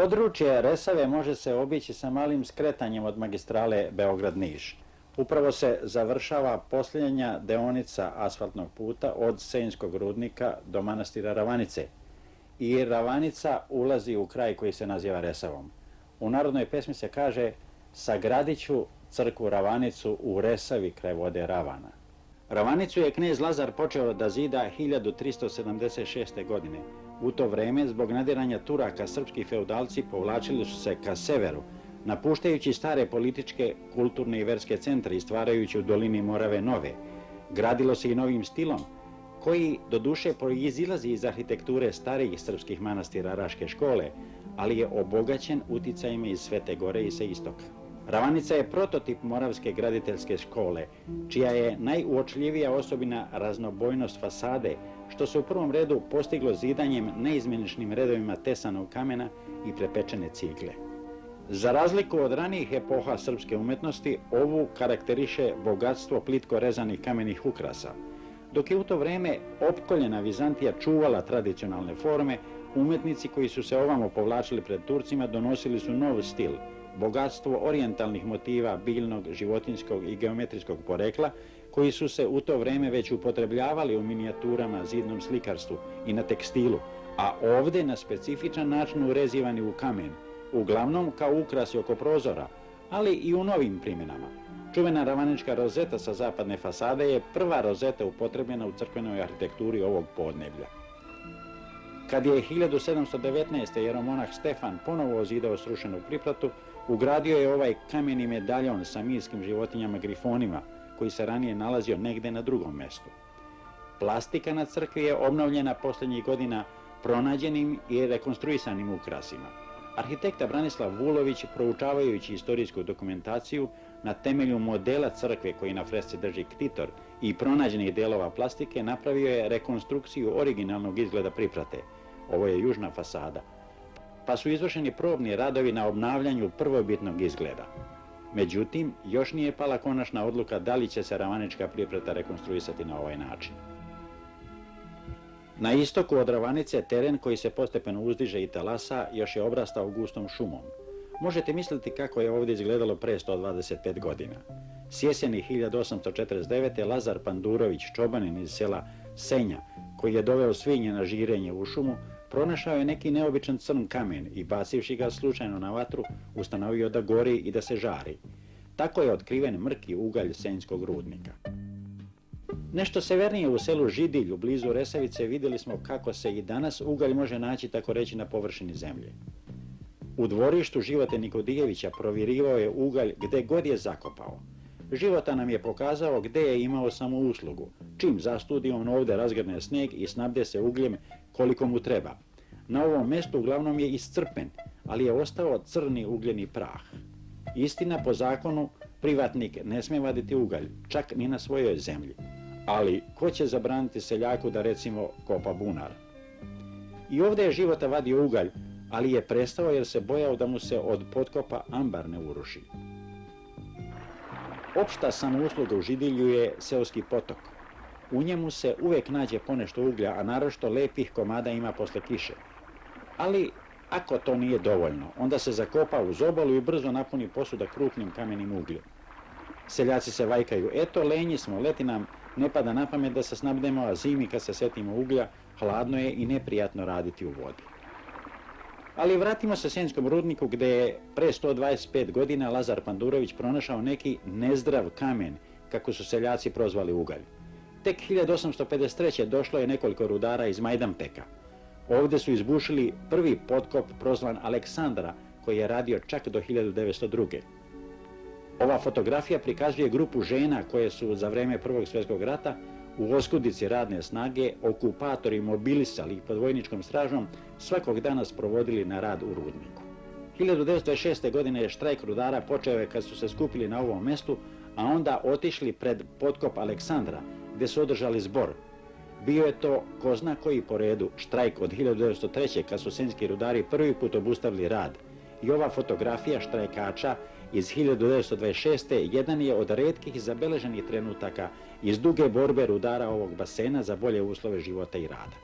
Područje Resave može se obići sa malim skretanjem od magistrale Beograd-Niš. Upravo se završava posljednja deonica asfaltnog puta od Senjskog rudnika do manastira Ravanice. I Ravanica ulazi u kraj koji se naziva Resavom. U narodnoj pesmi se kaže: sagradit ću crkvu Ravanicu u Resavi kraj vode Ravana. Ravanicu je knez Lazar počeo da zida 1376. godine. U to vreme, zbog nadiranja Turaka, srpski feudalci povlačili su se ka severu, napuštajući stare političke, kulturne i verske centre i stvarajući u dolini Morave nove. Gradilo se i novim stilom, koji doduše proizilazi iz arhitekture starijih srpskih manastira Raške škole, ali je obogaćen uticajima iz Svete Gore i sa istoka. Ravanica je prototip moravske graditeljske škole, čija je najuočljivija osobina raznobojnost fasade, što se u prvom redu postiglo zidanjem neizmjeničnim redovima tesanog kamena i prepečene cigle. Za razliku od ranijih epoha srpske umetnosti, ovu karakteriše bogatstvo plitko rezanih kamenih ukrasa. Dok je u to vreme opkoljena Vizantija čuvala tradicionalne forme, umetnici koji su se ovamo povlačili pred Turcima donosili su nov stil, bogatstvo orijentalnih motiva biljnog, životinjskog i geometrijskog porekla, koji su se u to vreme već upotrebljavali u minijaturama, zidnom slikarstvu i na tekstilu, a ovdje na specifičan način urezivani u kamen, uglavnom kao ukrasi oko prozora, ali i u novim primjenama. Čuvena ravanička rozeta sa zapadne fasade je prva rozeta upotrebljena u crkvenoj arhitekturi ovog podneblja. Kad je 1719. jeromonah Stefan ponovo ozidao srušenu pripratu, ugradio je ovaj kameni medaljon sa mirskim životinjama grifonima, koji se ranije nalazio negde na drugom mjestu. Plastika na crkvi je obnovljena posljednjih godina pronađenim i rekonstruisanim ukrasima. Arhitekta Branislav Vulović, proučavajući istorijsku dokumentaciju na temelju modela crkve koji na fresci drži ktitor i pronađenih delova plastike, napravio je rekonstrukciju originalnog izgleda priprate. Ovo je južna fasada. Pa su izvršeni probni radovi na obnavljanju prvobitnog izgleda. Međutim, još nije pala konačna odluka da li će se ravanička priprata rekonstruisati na ovaj način. Na istoku od Ravanice teren koji se postepeno uzdiže i talasa još je obrastao gustom šumom. Možete misliti kako je ovdje izgledalo pre 125 godina. S jeseni 1849. Lazar Pandurović, čobanin iz sela Senja, koji je doveo svinje na žirenje u šumu, pronašao je neki neobičan crn kamen i bacivši ga slučajno na vatru, ustanovio da gori i da se žari. Tako je otkriven mrki ugalj Senjskog rudnika. Nešto severnije u selu Židilju, blizu Resavice, vidjeli smo kako se i danas ugalj može naći, tako reći, na površini zemlje. U dvorištu Živote Nikodijevića provirivao je ugalj gde god je zakopao. Života nam je pokazao gde je imao samo uslugu, čim zastudi on ovdje razgrne snijeg i snabde se ugljem koliko mu treba. Na ovom mjestu uglavnom je iscrpen, ali je ostao crni ugljeni prah. Istina, po zakonu, privatnik ne smije vaditi ugalj, čak ni na svojoj zemlji. Ali ko će zabraniti seljaku da recimo kopa bunar? I ovdje je Života vadio ugalj, ali je prestao jer se bojao da mu se od potkopa ambar ne uruši. Opšta samousluga u Židilju je seoski potok. U njemu se uvijek nađe ponešto uglja, a naročito lepih komada ima posle kiše. Ali ako to nije dovoljno, onda se zakopa uz obalu i brzo napuni posuda krupnim kamenim ugljem. Seljaci se vajkaju: eto, lenji smo, leti nam ne pada na pamet da se snabdemo, a zimi kad se setimo uglja, hladno je i neprijatno raditi u vodi. Ali vratimo se Senjskom rudniku, gdje je pre 125 godina Lazar Pandurović pronašao neki nezdrav kamen, kako su seljaci prozvali ugalj. Tek 1853. došlo je nekoliko rudara iz Majdanpeka. Ovdje su izbušili prvi potkop prozvan Aleksandra, koji je radio čak do 1902. Ova fotografija prikazuje grupu žena koje su za vreme Prvog svjetskog rata u oskudici radne snage okupatori mobilisali pod vojničkom stražom svakog dana sprovodili na rad u rudniku. 1926. godine je štrajk rudara počeo kad su se skupili na ovom mjestu, a onda otišli pred potkop Aleksandra, gdje su održali zbor. Bio je to ko zna koji po redu štrajk od 1903. kad su senjski rudari prvi put obustavili rad. I ova fotografija štrajkača iz 1926. jedan je od retkih zabeleženih trenutaka iz duge borbe rudara ovog basena za bolje uslove života i rada.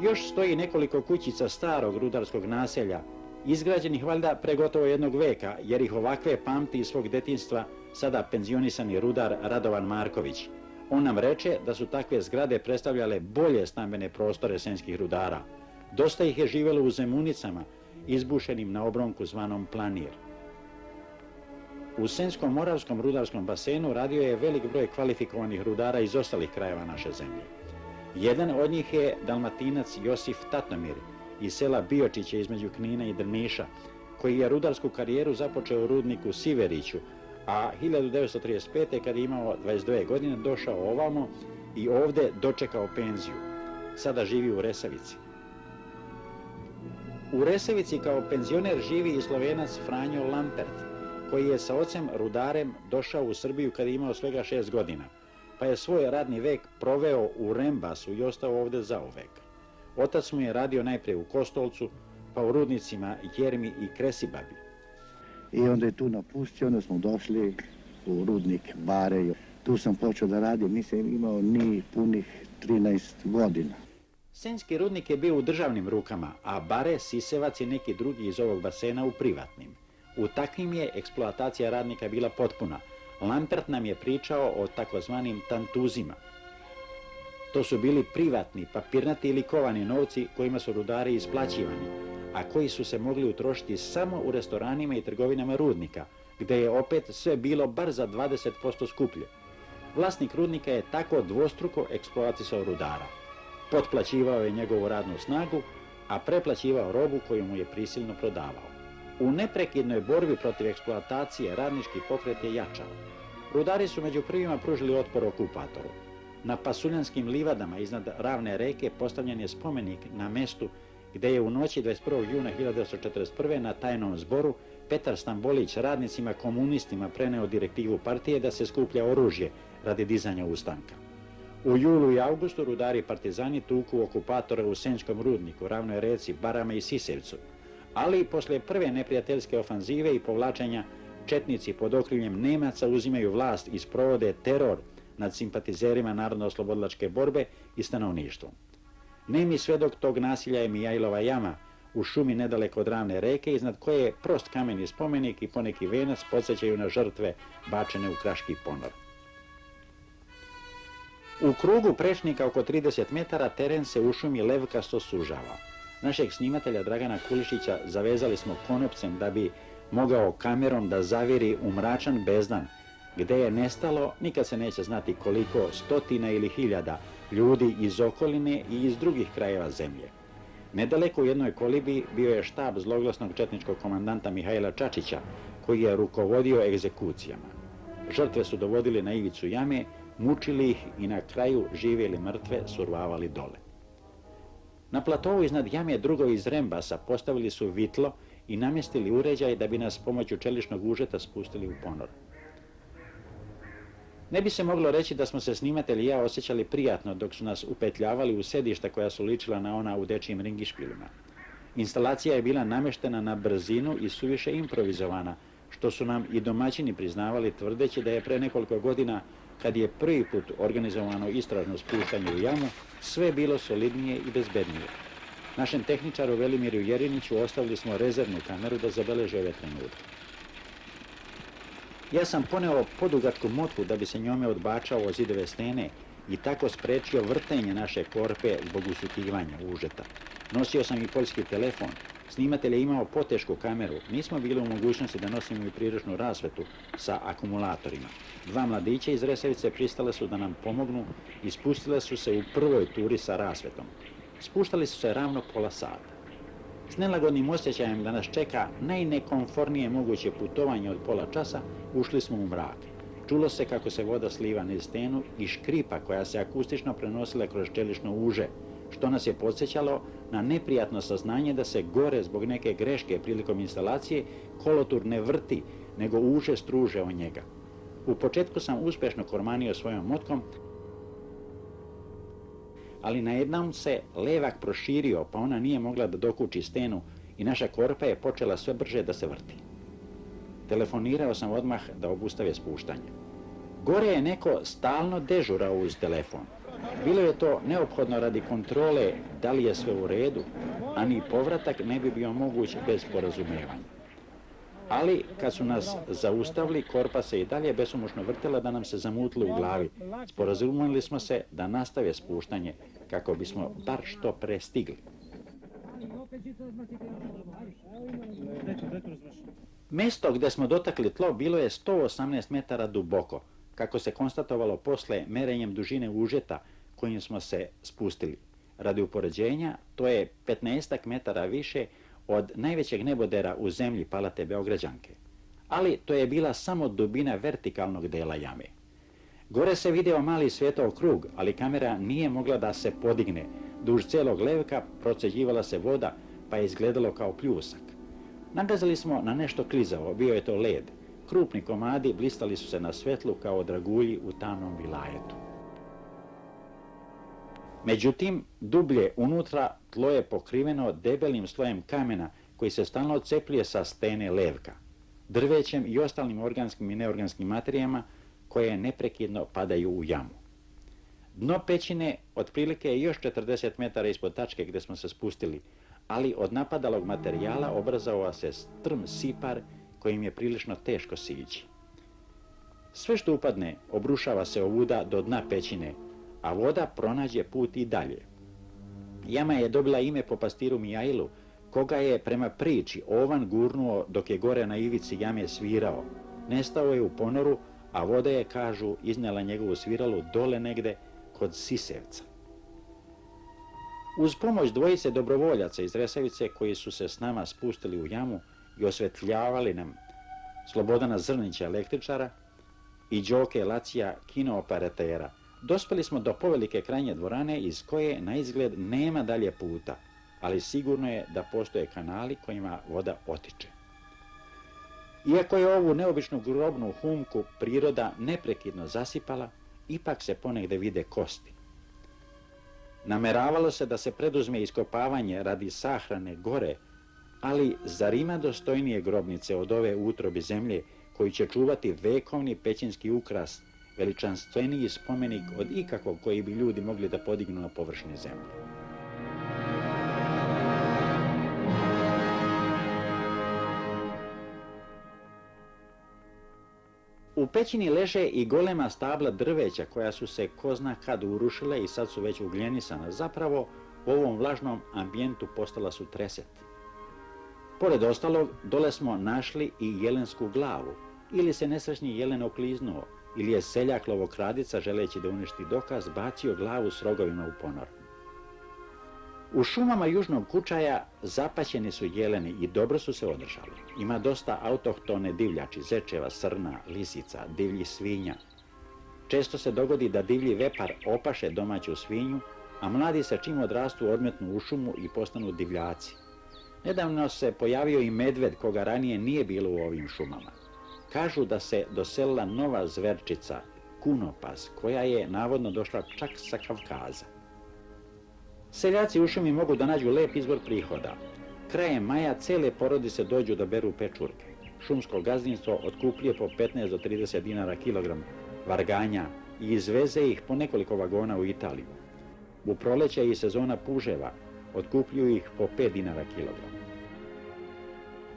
Još stoji nekoliko kućica starog rudarskog naselja Izgrađenih valjda pre gotovo jednog veka, jer ih ovakve pamti iz svog detinjstva sada penzionisani rudar Radovan Marković. On nam reče da su takve zgrade predstavljale bolje stambene prostore senjskih rudara. Dosta ih je živjelo u zemunicama, izbušenim na obronku zvanom Planir. U Senjskom moravskom rudarskom basenu radio je velik broj kvalifikovanih rudara iz ostalih krajeva naše zemlje. Jedan od njih je Dalmatinac Josif Tatomir iz sela Biočića između Knina i Drniša, koji je rudarsku karijeru započeo u rudniku Siveriću, a 1935. kad je imao 22 godine došao ovamo i ovdje dočekao penziju. Sada živi u Resavici. U Resavici kao penzioner živi i Slovenac Franjo Lampert, koji je sa ocem rudarem došao u Srbiju kad je imao svega 6 godina, pa je svoj radni vek proveo u Rembasu i ostao ovdje zauvek. Otac mu je radio najprije u Kostolcu, pa u rudnicima Jermi i Kresibabi. I onda je tu napustio, onda smo došli u rudnik Bare. Tu sam počeo da radim, nisam imao ni punih 13 godina. Senjski rudnik je bio u državnim rukama, a Bare, Sisevac i neki drugi iz ovog basena u privatnim. U takvim je eksploatacija radnika bila potpuna. Lampert nam je pričao o takozvanim tantuzima. To su bili privatni, papirnati ili kovani novci kojima su rudari isplaćivani, a koji su se mogli utrošiti samo u restoranima i trgovinama rudnika, gdje je opet sve bilo bar za 20% skuplje. Vlasnik rudnika je tako dvostruko eksploatisao rudara. Potplaćivao je njegovu radnu snagu, a preplaćivao robu koju mu je prisilno prodavao. U neprekidnoj borbi protiv eksploatacije radnički pokret je jačao. Rudari su među prvima pružili otpor okupatoru. Na Pasuljanskim livadama iznad Ravne reke postavljen je spomenik na mestu gdje je u noći 21. juna 1941. na tajnom zboru Petar Stambolić radnicima komunistima preneo direktivu partije da se skuplja oružje radi dizanja ustanka. U julu i augustu rudari partizani tuku okupatore u Senjskom rudniku, Ravnoj reci, Barama i Sisevcu, ali i poslije prve neprijateljske ofanzive i povlačenja četnici pod okriljem Nemaca uzimaju vlast i sprovode teror nad simpatizerima Narodno-oslobodilačke borbe i stanovništvom. Nemi svedok tog nasilja je Mijajlova jama u šumi nedaleko od Ravne reke, iznad koje je prost kameni spomenik i poneki venac podsjećaju na žrtve bačene u Kraški ponor. U krugu prečnika oko 30 metara teren se u šumi levkasto sužava. Našeg snimatelja Dragana Kulišića zavezali smo konopcem da bi mogao kamerom da zaviri u mračan bezdan, gdje je nestalo, nikad se neće znati koliko, stotina ili hiljada ljudi iz okoline i iz drugih krajeva zemlje. Nedaleko u jednoj kolibi bio je štab zloglasnog četničkog komandanta Mihajla Čačića, koji je rukovodio egzekucijama. Žrtve su dovodili na ivicu jame, mučili ih i na kraju žive ili mrtve survavali dole. Na platovu iznad jame drugovi iz Rembasa postavili su vitlo i namjestili uređaj da bi nas pomoću čeličnog užeta spustili u ponor. Ne bi se moglo reći da smo se snimatelji i ja osjećali prijatno dok su nas upetljavali u sedišta koja su ličila na ona u dečijim ringišpilima. Instalacija je bila namještena na brzinu i suviše improvizovana, što su nam i domaćini priznavali tvrdeći da je pre nekoliko godina, kad je prvi put organizovano istražno spuštanje u jamu, sve bilo solidnije i bezbednije. Našem tehničaru Velimiru Jeriniću ostavili smo rezervnu kameru da zabeleže ove trenutke. Ja sam poneo podugatku motku da bi se njome odbačao o zidove stene i tako sprečio vrtenje naše korpe zbog usukivanja užeta. Nosio sam i poljski telefon. Snimatelj je imao potešku kameru. Nismo bili u mogućnosti da nosimo i priručnu rasvetu sa akumulatorima. Dva mladića iz Resavice pristale su da nam pomognu i spustile su se u prvoj turi sa rasvetom. Spuštali su se ravno pola sata. S nelagodnim osjećajem da nas čeka najnekomfornije moguće putovanje od pola časa, ušli smo u mrak. Čulo se kako se voda sliva niz stenu i škripa koja se akustično prenosila kroz čelično uže, što nas je podsjećalo na neprijatno saznanje da se gore zbog neke greške prilikom instalacije kolotur ne vrti, nego uže struže o njega. U početku sam uspješno kormanio svojom motkom, ali najednom se levak proširio, pa ona nije mogla da dokuči stenu i naša korpa je počela sve brže da se vrti. Telefonirao sam odmah da obustave spuštanje. Gore je neko stalno dežurao uz telefon. Bilo je to neophodno radi kontrole da li je sve u redu, a ni povratak ne bi bio moguć bez sporazumevanja. Ali, kad su nas zaustavili, korpa se i dalje besomučno vrtela da nam se zamutilo u glavi. Sporazumeli smo se da nastave spuštanje, kako bismo bar što pre stigli. Mjesto gdje smo dotakli tlo bilo je 118 metara duboko, kako se konstatovalo posle merenjem dužine užeta kojim smo se spustili. Radi upoređenja, to je 15 metara više od najvećeg nebodera u zemlji palate Beograđanke. Ali to je bila samo dubina vertikalnog dela jame. Gore se video mali svijetov krug, ali kamera nije mogla da se podigne. Duž cijelog levka proceđivala se voda, pa je izgledalo kao pljusak. Nagazili smo na nešto klizavo, bio je to led. Krupni komadi blistali su se na svetlu kao dragulji u tamnom vilajetu. Međutim, dublje unutra tlo je pokriveno debelim slojem kamena koji se stalno odcepljuje sa stene levka, drvećem i ostalim organskim i neorganskim materijama koje neprekidno padaju u jamu. Dno pećine otprilike je još 40 metara ispod tačke gdje smo se spustili, ali od napadalog materijala obrazovao se strm sipar kojim je prilično teško sići. Sve što upadne obrušava se ovuda do dna pećine, a voda pronađe put i dalje. Jama je dobila ime po pastiru Mijailu, koga je prema priči ovan gurnuo dok je gore na ivici jame svirao. Nestao je u ponoru, a voda je, kažu, iznela njegovu sviralu dole negde kod Sisevca. Uz pomoć dvojice dobrovoljaca iz Resavice koji su se s nama spustili u jamu i osvetljavali nam, Slobodana Zrnića električara i Đoke Lacija kinooperatera, dospeli smo do povelike krajnje dvorane iz koje na izgled nema dalje puta, ali sigurno je da postoje kanali kojima voda otiče. Iako je ovu neobičnu grobnu humku priroda neprekidno zasipala, ipak se ponegde vide kosti. Nameravalo se da se preduzme iskopavanje radi sahrane gore, ali zar ima dostojnije grobnice od ove utrobi zemlje koji će čuvati vekovni pećinski ukras, veličanstveniji spomenik od ikakvog koji bi ljudi mogli da podignu na površini zemlje. U pećini leže i golema stabla drveća koja su se ko zna kad urušile i sad su već ugljenisana. Zapravo u ovom vlažnom ambijentu postala su treset. Pored ostalog, dole smo našli i jelensku glavu, ili se nesrećni jelen okliznuo, ili je seljak lovokradica, želeći da uništi dokaz, bacio glavu s rogovima u ponor. U šumama južnog Kučaja zapaćeni su jeleni i dobro su se održali. Ima dosta autohtone divljači, zečeva, srna, lisica, divljih svinja. Često se dogodi da divlji vepar opaše domaću svinju, a mladi se čim odrastu odmetnu u šumu i postanu divljaci. Nedavno se pojavio i medved koga ranije nije bilo u ovim šumama. Kažu da se doselila nova zverčica, kunopas, koja je navodno došla čak sa Kavkaza. Seljaci u šumi mogu da nađu lep izvor prihoda. Krajem maja cele porodice dođu da beru pečurke. Šumsko gazdinstvo otkupljuje po 15 do 30 dinara kilogram varganja i izveze ih po nekoliko vagona u Italiju. U proleće i sezona puževa otkupljuju ih po 5 dinara kilogram.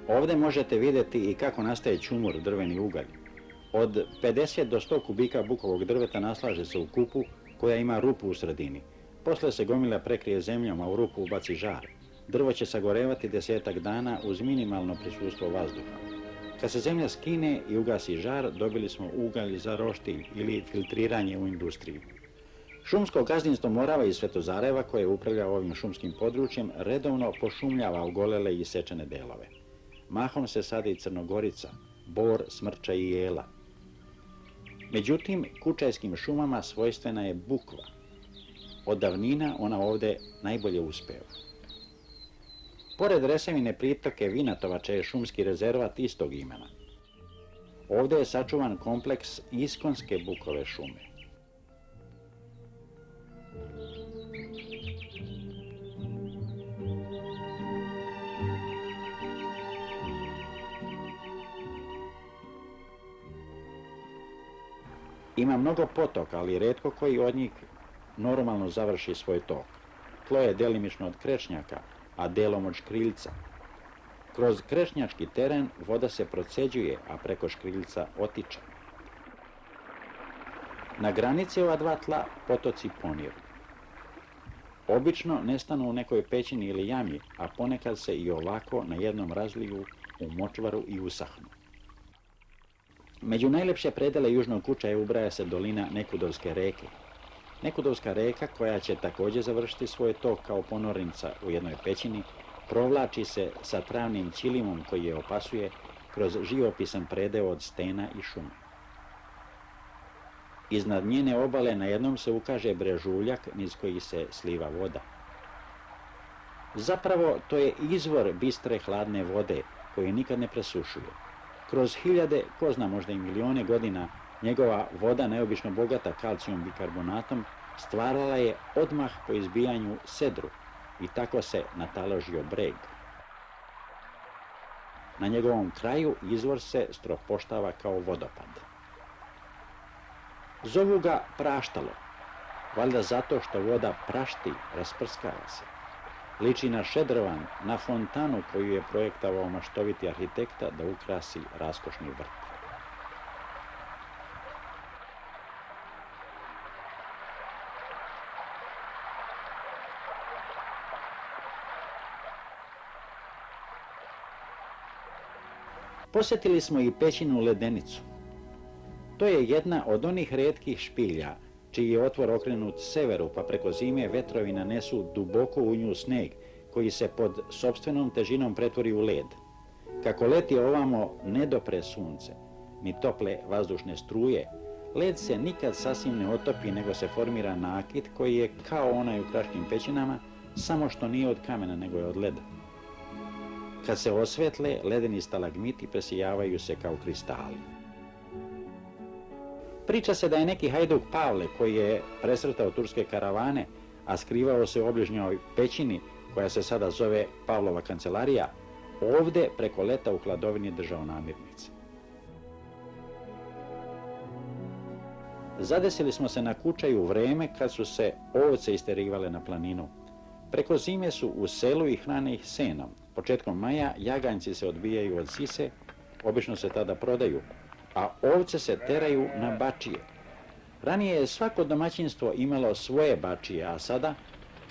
Ovdje možete vidjeti i kako nastaje čumur, drveni ugalj. Od 50 do 100 kubika bukovog drveta naslaže se u kupu koja ima rupu u sredini. Posle se gomila prekrije zemljom, a u rupu ubaci žar. Drvo će sagorevati 10 dana uz minimalno prisustvo vazduha. Kad se zemlja skine i ugasi žar, dobili smo ugalj za roštilj ili filtriranje u industriju. Šumsko gazdinstvo Morava iz Svetozareva, koje upravlja ovim šumskim područjem, redovno pošumljava ogolele i sečene delove. Mahom se sadi i crnogorica, bor, smrča i jela. Međutim, kučajskim šumama svojstvena je bukva. Od davnina ona ovdje najbolje uspeva. Pored Resavine pritoke Vinatovača je šumski rezervat istog imena. Ovdje je sačuvan kompleks iskonske bukove šume. Ima mnogo potoka, ali retko koji od njih normalno završi svoj tok. Tlo je delimično od krečnjaka, a delom od škriljca. Kroz krečnjački teren voda se proceđuje, a preko škriljca otiče. Na granici ova dva tla potoci pomiru. Obično nestanu u nekoj pećini ili jami, a ponekad se i ovako na jednom razliju u močvaru i usahnu. Među najlepše predele južnog Kučaja ubraja se dolina Nekudovske reke. Nekudovska reka, koja će također završiti svoj tok kao ponornica u jednoj pećini, provlači se sa travnim ćilimom koji je opasuje kroz živopisan predeo od stena i šuma. Iznad njene obale na jednom se ukaže brežuljak niz koji se sliva voda. Zapravo to je izvor bistre hladne vode koji nikad ne presušuje. Kroz hiljade, ko zna možda i milijone godina, njegova voda neobično bogata kalcijom bikarbonatom stvarala je odmah po izbijanju sedru i tako se nataložio breg. Na njegovom kraju izvor se stropoštava kao vodopad. Zovu ga praštalo, valjda zato što voda prašti, rasprskava se. Liči na šedrovan, na fontanu koju je projektavao maštoviti arhitekta da ukrasi raskošni vrt. Posjetili smo i pećinu Ledenicu. To je jedna od onih retkih špilja čiji je otvor okrenut severu, pa preko zime vetrovi nanesu duboko u nju sneg koji se pod sopstvenom težinom pretvori u led. Kako leti ovamo ne dopre sunce, ni tople vazdušne struje, led se nikad sasvim ne otopi, nego se formira nakit koji je kao onaj u kraškim pećinama, samo što nije od kamena nego je od leda. Kad se osvetle, ledeni stalagmiti presijavaju se kao kristali. Priča se da je neki hajduk Pavle, koji je presretao turske karavane, a skrivao se u obližnjoj pećini, koja se sada zove Pavlova kancelarija, ovdje preko leta u hladovini držao namirnice. Zadesili smo se na Kučaju u vreme kad su se ovce isterivale na planinu. Preko zime su u selu i hrane ih senom. Početkom maja jaganjci se odbijaju od sise, obično se tada prodaju, a ovce se teraju na bačije. Ranije je svako domaćinstvo imalo svoje bačije, a sada,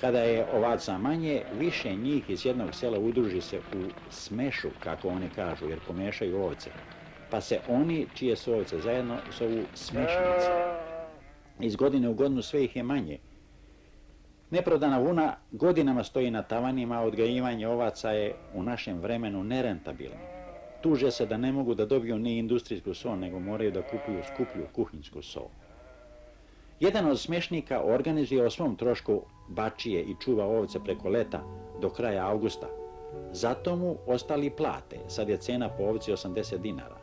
kada je ovaca manje, više njih iz jednog sela udruži se u smešu, kako oni kažu, jer pomešaju ovce. Pa se oni, čije su ovce zajedno, zovu smešnici. Iz godine u godinu sve ih je manje. Neprodana vuna godinama stoji na tavanima, a odgajivanje ovaca je u našem vremenu nerentabilno. Tuže se da ne mogu da dobiju ni industrijsku sol, nego moraju da kupuju skuplju kuhinsku sol. Jedan od smešnika organizuje o svom trošku bačije i čuva ovce preko leta do kraja avgusta. Zato mu ostali plate, sad je cena po ovci 80 dinara.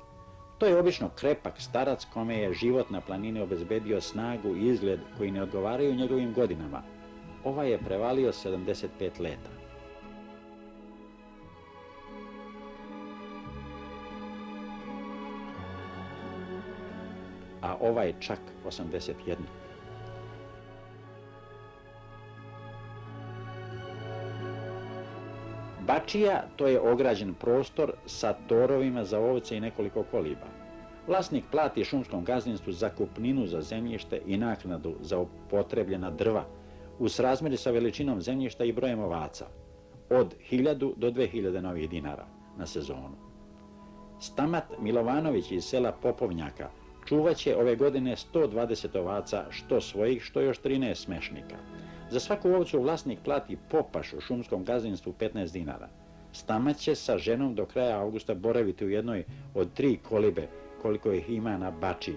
To je obično krepak starac kome je život na planini obezbedio snagu i izgled koji ne odgovaraju njegovim godinama. Ovaj je prevalio 75 leta. A ovaj čak 81. Bačija to je ograđen prostor sa torovima za ovce i nekoliko koliba. Vlasnik plati šumskom gazdinstvu zakupninu za zemljište i naknadu za upotrebljena drva u srazmjeri sa veličinom zemljišta i brojem ovaca, od 1000 do 2000 novih dinara na sezonu. Stamat Milovanović iz sela Popovnjaka čuvat će ove godine 120 ovaca, što svojih, što još 13 smešnika. Za svaku ovcu vlasnik plati popaš u šumskom gazdinstvu 15 dinara. Stamat će sa ženom do kraja avgusta boraviti u jednoj od 3 kolibe, koliko ih ima na bačiji.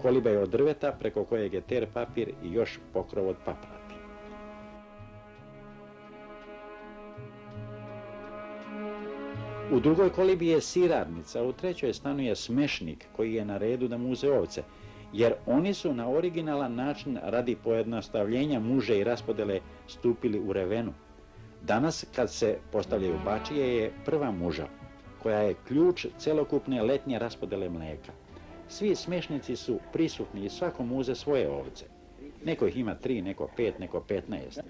Koliba je od drveta preko kojeg je ter papir i još pokrov od paprati. U drugoj kolibi je sirarnica, u trećoj stanuje smešnik koji je na redu da muze ovce, jer oni su na originalan način radi pojednostavljenja muže i raspodele stupili u revenu. Danas kad se postavljaju bačije je prva muža, koja je ključ celokupne letnje raspodele mlijeka. Svi smešnici su prisutni i svako muze svoje ovce. Neko ih ima 3, neko 5, neko 15.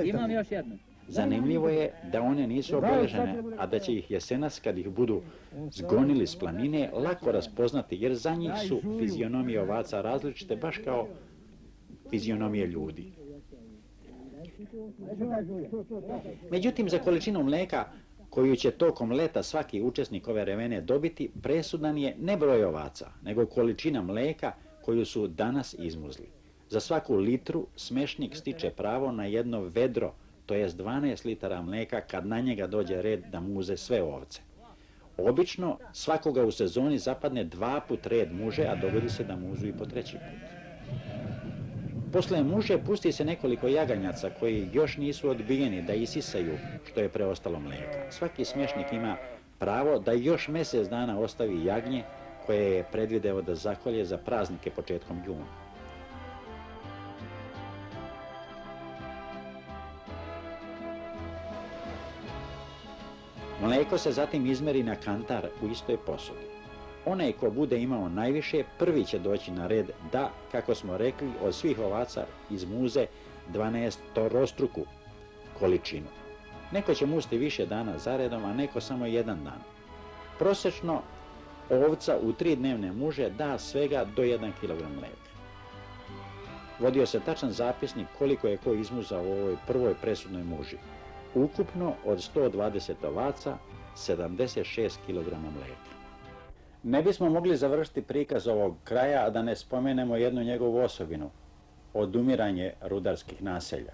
Imam još jednu. Zanimljivo je da one nisu obeležene, a da će ih jesenas, kad ih budu zgonili s planine, lako raspoznati, jer za njih su fizionomije ovaca različite, baš kao fizionomije ljudi. Međutim, za količinu mlijeka koju će tokom leta svaki učesnik ove revene dobiti, presudan je ne broj ovaca, nego količina mlijeka koju su danas izmuzli. Za svaku litru smešnik stiče pravo na jedno vedro, to jest 12 litara mlijeka kad na njega dođe red da muze sve ovce. Obično svakoga u sezoni zapadne 2 put red muže, a dogodi se da muzu i po 3. put. Posle muže pusti se nekoliko jaganjaca koji još nisu odbijeni da isisaju što je preostalo mlijeka. Svaki smješnik ima pravo da još mjesec dana ostavi jagnje koje je predvideo da zakolje za praznike početkom juna. Mlijeko se zatim izmeri na kantar u istoj posudi. Onaj ko bude imao najviše, prvi će doći na red da, kako smo rekli, od svih ovaca izmuze 12-rostruku količinu. Neko će musti više dana zaredom, a neko samo 1 dan. Prosječno ovca u 3 dnevne muže da svega do 1 kg mlijeka. Vodio se tačan zapisnik koliko je ko izmuzao u ovoj prvoj presudnoj muži. Ukupno od 120 ovaca 76 kg mlijeka. Ne bismo mogli završiti prikaz ovog kraja, a da ne spomenemo jednu njegovu osobinu, odumiranje rudarskih naselja.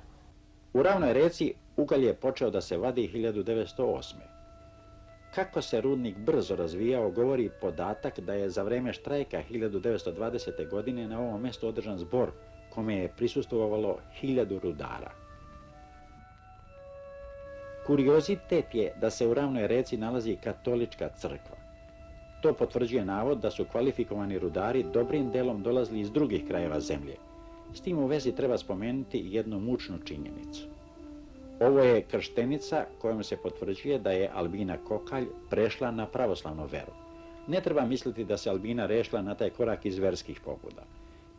U Ravnoj Reci ugalj je počeo da se vadi 1908. Kako se rudnik brzo razvijao, govori podatak da je za vreme štrajka 1920. godine na ovom mjestu održan zbor kome je prisustvovalo 1000 rudara. Kuriozitet je da se u Ravnoj Reci nalazi katolička crkva. To potvrđuje navod da su kvalifikovani rudari dobrim delom dolazili iz drugih krajeva zemlje. S tim u vezi treba spomenuti jednu mučnu činjenicu. Ovo je krštenica kojom se potvrđuje da je Albina Kokalj prešla na pravoslavnu veru. Ne treba misliti da se Albina rešla na taj korak iz verskih pobuda.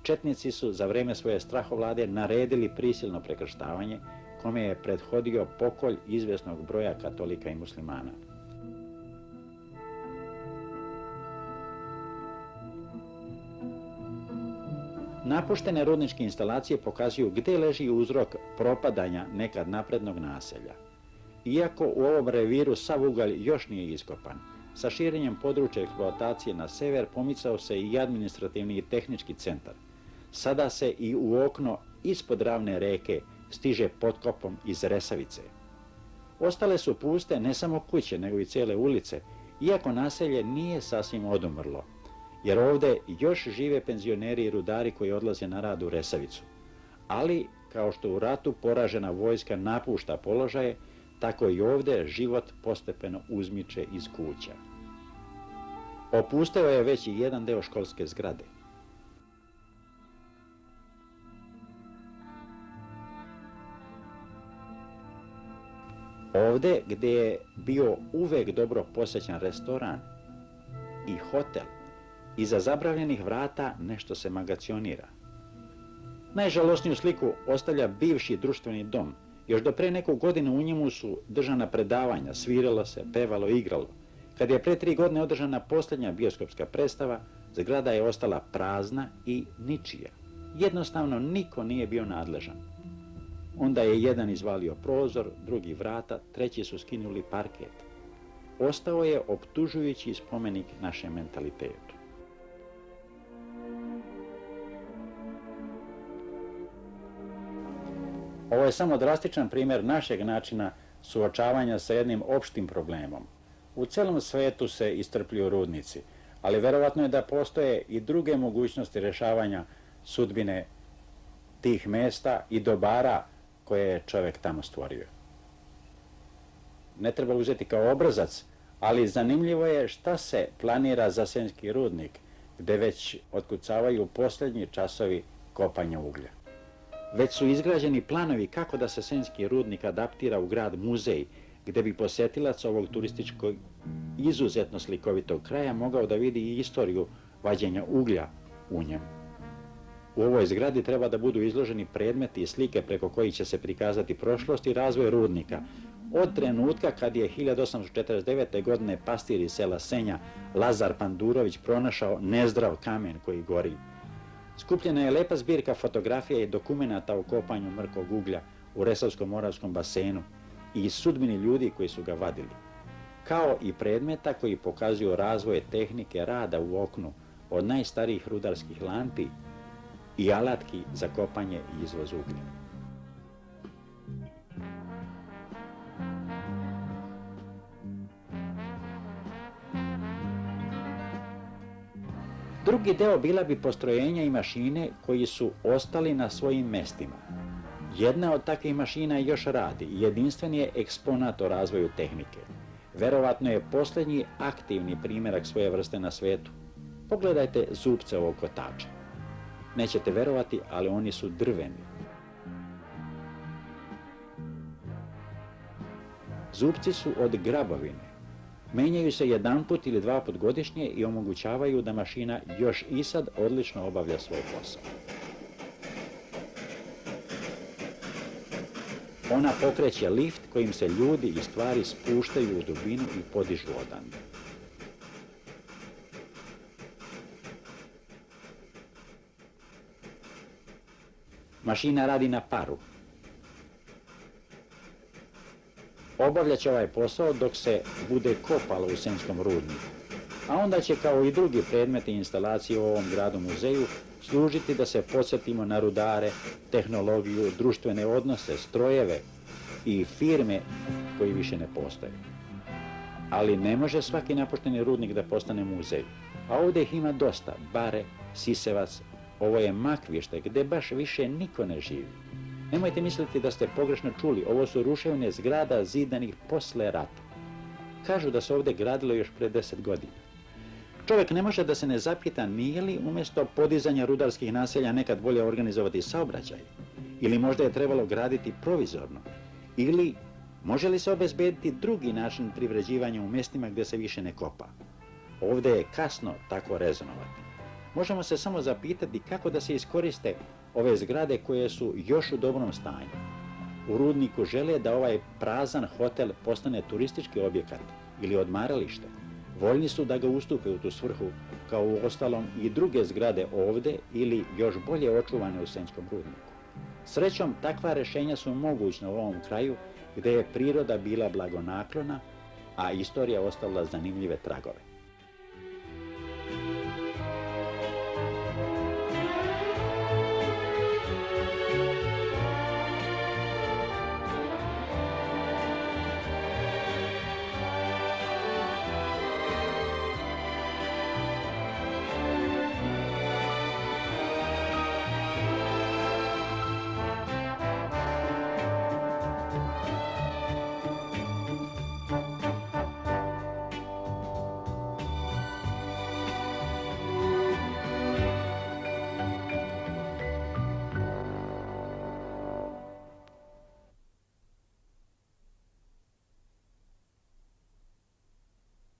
Četnici su za vreme svoje strahovlade naredili prisilno prekrštavanje, kome je prethodio pokolj izvjesnog broja katolika i muslimana. Napuštene rudničke instalacije pokazuju gdje leži uzrok propadanja nekad naprednog naselja. Iako u ovom reviru sav ugalj još nije iskopan, sa širenjem područja eksploatacije na sever pomicao se i administrativni i tehnički centar. Sada se i u okno ispod Ravne reke stiže potkopom iz Resavice. Ostale su puste ne samo kuće, nego i cijele ulice, iako naselje nije sasvim odumrlo, jer ovdje još žive penzioneri i rudari koji odlaze na rad u Resavicu. Ali, kao što u ratu poražena vojska napušta položaje, tako i ovdje život postepeno uzmiče iz kuća. Opusteo je već i jedan deo školske zgrade. Ovdje gdje je bio uvek dobro posjećan restoran i hotel, iza zabravljenih vrata nešto se magacionira. Najžalosniju sliku ostavlja bivši društveni dom. Još do pre neku godinu u njemu su držana predavanja, sviralo se, pevalo, igralo. Kad je pre 3 godine održana posljednja bioskopska predstava, zgrada je ostala prazna i ničija. Jednostavno niko nije bio nadležan. Onda je jedan izvalio prozor, drugi vrata, treći su skinuli parket. Ostao je optužujući spomenik našem mentalitetu. Ovo je samo drastičan primjer našeg načina suočavanja sa jednim opštim problemom. U celom svetu se iscrpljuju rudnici, ali verovatno je da postoje i druge mogućnosti rješavanja sudbine tih mesta i dobara koje je čovjek tamo stvorio. Ne treba uzeti kao obrazac, ali zanimljivo je šta se planira za Senjski rudnik, gdje već otkucavaju posljednji časovi kopanja uglja. Već su izgrađeni planovi kako da se Senjski rudnik adaptira u grad muzej, gdje bi posjetilac ovog turističkog izuzetno slikovitog kraja mogao da vidi i istoriju vađenja uglja u njemu. U ovoj zgradi treba da budu izloženi predmeti i slike preko kojih će se prikazati prošlost i razvoj rudnika. Od trenutka kad je 1849. godine pastir iz sela Senja Lazar Pandurović pronašao nezdrav kamen koji gori. Skupljena je lepa zbirka fotografija i dokumenata o kopanju mrkog uglja u Resavsko-Moravskom basenu i sudbini ljudi koji su ga vadili, kao i predmeta koji pokazuju razvoj tehnike rada u oknu od najstarijih rudarskih lampi i alatki za kopanje i izvoz uglja. Drugi deo bila bi postrojenja i mašine koji su ostali na svojim mestima. Jedna od takvih mašina još radi i jedinstven je eksponat o razvoju tehnike. Verovatno je posljednji aktivni primjerak svoje vrste na svetu. Pogledajte zupce ovog kotača. Nećete verovati, ali oni su drveni. Zupci su od grabovine. Menjaju se jedanput ili dva put godišnje i omogućavaju da mašina još i sad odlično obavlja svoj posao. Ona pokreće lift kojim se ljudi i stvari spuštaju u dubinu i podižu odande. Mašina radi na paru. Obavljat će ovaj posao dok se bude kopalo u Senjskom rudniku, a onda će kao i drugi predmeti i instalacije u ovom gradu muzeju služiti da se podsjetimo na rudare, tehnologiju, društvene odnose, strojeve i firme koji više ne postoje. Ali ne može svaki napušteni rudnik da postane muzej, a ovdje ih ima dosta, Bare, Sisevac, ovo je Makvište gdje baš više niko ne živi. Nemojte misliti da ste pogrešno čuli, ovo su ruševine zgrada zidanih posle rata. Kažu da se ovdje gradilo još pre 10 godina. Čovjek ne može da se ne zapita nije li umjesto podizanja rudarskih naselja nekad bolje organizovati saobraćaj, ili možda je trebalo graditi provizorno, ili može li se obezbediti drugi način privređivanja u mjestima gdje se više ne kopa. Ovdje je kasno tako rezonovati. Možemo se samo zapitati kako da se iskoriste ove zgrade koje su još u dobrom stanju. U rudniku žele da ovaj prazan hotel postane turistički objekat ili odmaralište. Voljni su da ga ustupe u tu svrhu, kao u ostalom i druge zgrade ovdje ili još bolje očuvane u Senjskom rudniku. Srećom, takva rješenja su mogućna u ovom kraju gdje je priroda bila blagonaklona, a istorija ostavila zanimljive tragove.